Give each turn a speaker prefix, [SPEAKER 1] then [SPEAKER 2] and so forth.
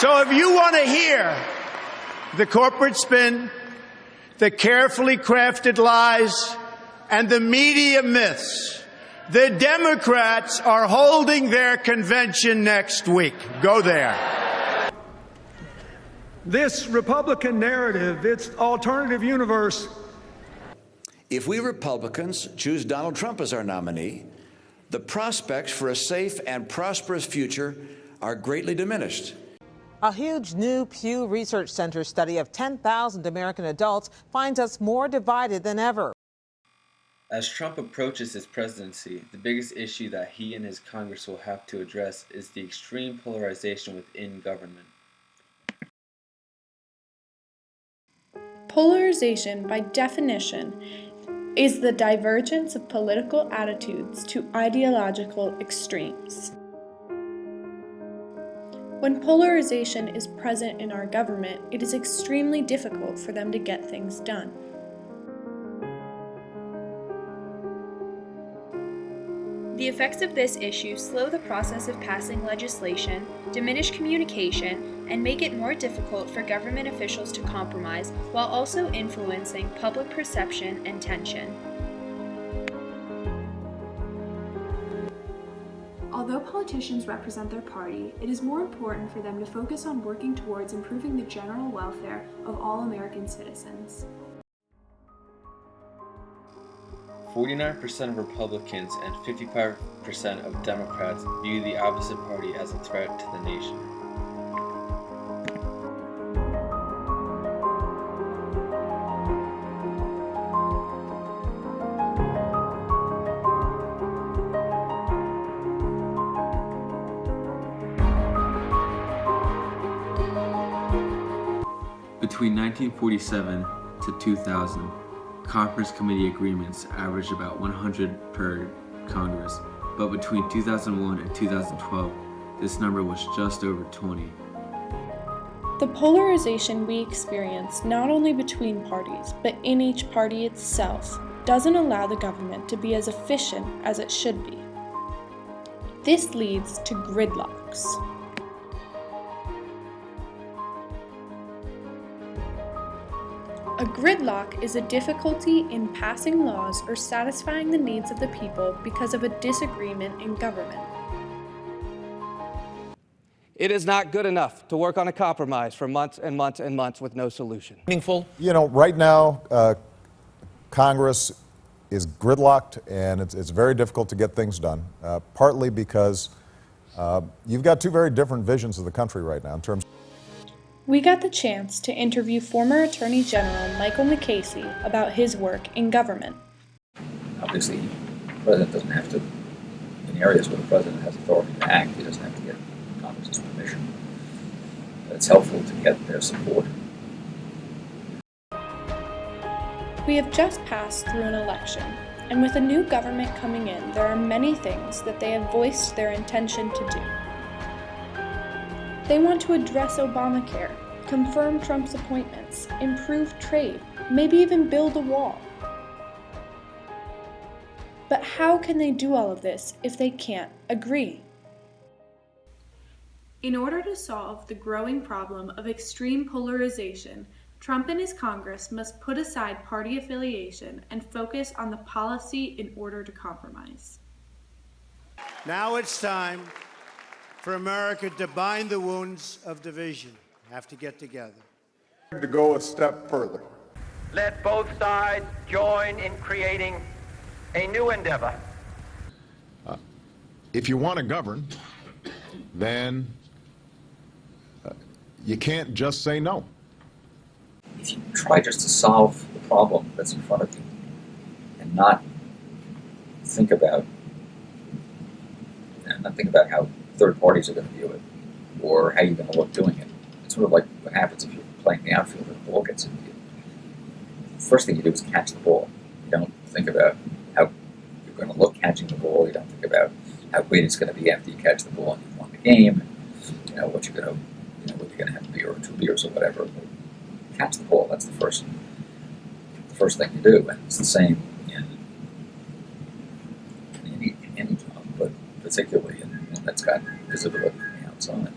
[SPEAKER 1] So if you want to hear the corporate spin, the carefully crafted lies, and the media myths, the Democrats are holding their convention next week. Go there.
[SPEAKER 2] This Republican narrative, its alternative universe.
[SPEAKER 3] If we Republicans choose Donald Trump as our nominee, the prospects for a safe and prosperous future are greatly diminished.
[SPEAKER 4] A huge new Pew Research Center study of 10,000 American adults finds us more divided than ever.
[SPEAKER 5] As Trump approaches his presidency, the biggest issue that he and his Congress will have to address is the extreme polarization within government.
[SPEAKER 6] Polarization, by definition, is the divergence of political attitudes to ideological extremes. When polarization is present in our government, it is extremely difficult for them to get things done.
[SPEAKER 7] The effects of this issue slow the process of passing legislation, diminish communication, and make it more difficult for government officials to compromise, while also influencing public perception and tension.
[SPEAKER 8] Although politicians represent their party, it is more important for them to focus on working towards improving the general welfare of all American citizens.
[SPEAKER 5] 49% of Republicans and 55% of Democrats view the opposite party as a threat to the nation. Between 1947 to 2000, Conference Committee agreements averaged about 100 per Congress, but between 2001 and 2012, this number was just over 20.
[SPEAKER 6] The polarization we experience not only between parties, but in each party itself, doesn't allow the government to be as efficient as it should be. This leads to gridlocks. A gridlock is a difficulty in passing laws or satisfying the needs of the people because of a disagreement in government.
[SPEAKER 9] It is not good enough to work on a compromise for months and months and months with no solution.
[SPEAKER 10] Meaningful? You know, right now, Congress is gridlocked, and it's very difficult to get things done, partly because you've got two very different visions of the country right now in terms.
[SPEAKER 6] We got the chance to interview former Attorney General Michael McCasey about his work in government.
[SPEAKER 11] Obviously, the president doesn't have to, in areas where the president has authority to act, he doesn't have to get Congress's permission. But it's helpful to get their support.
[SPEAKER 6] We have just passed through an election, and with a new government coming in, there are many things that they have voiced their intention to do. They want to address Obamacare, confirm Trump's appointments, improve trade, maybe even build a wall. But how can they do all of this if they can't agree?
[SPEAKER 8] In order to solve the growing problem of extreme polarization, Trump and his Congress must put aside party affiliation and focus on the policy in order to compromise.
[SPEAKER 1] Now it's time for America to bind the wounds of division. Have to get together.
[SPEAKER 12] To go a step further.
[SPEAKER 13] Let both sides join in creating a new endeavor.
[SPEAKER 12] If you want to govern, then you can't just say no.
[SPEAKER 11] If you try just to solve the problem that's in front of you and not think about how third parties are going to view it or how you're going to look doing it. It's sort of like what happens if you're playing the outfield and the ball gets into you. The first thing you do is catch the ball. You don't think about how you're going to look catching the ball. You don't think about how great it's going to be after you catch the ball and you've won the game. You know, what you're going to, whether you're going to have a beer or 2 beers or whatever. But catch the ball. That's the first thing you do. And it's the same in any job, but particularly in one that's got visibility from the outside.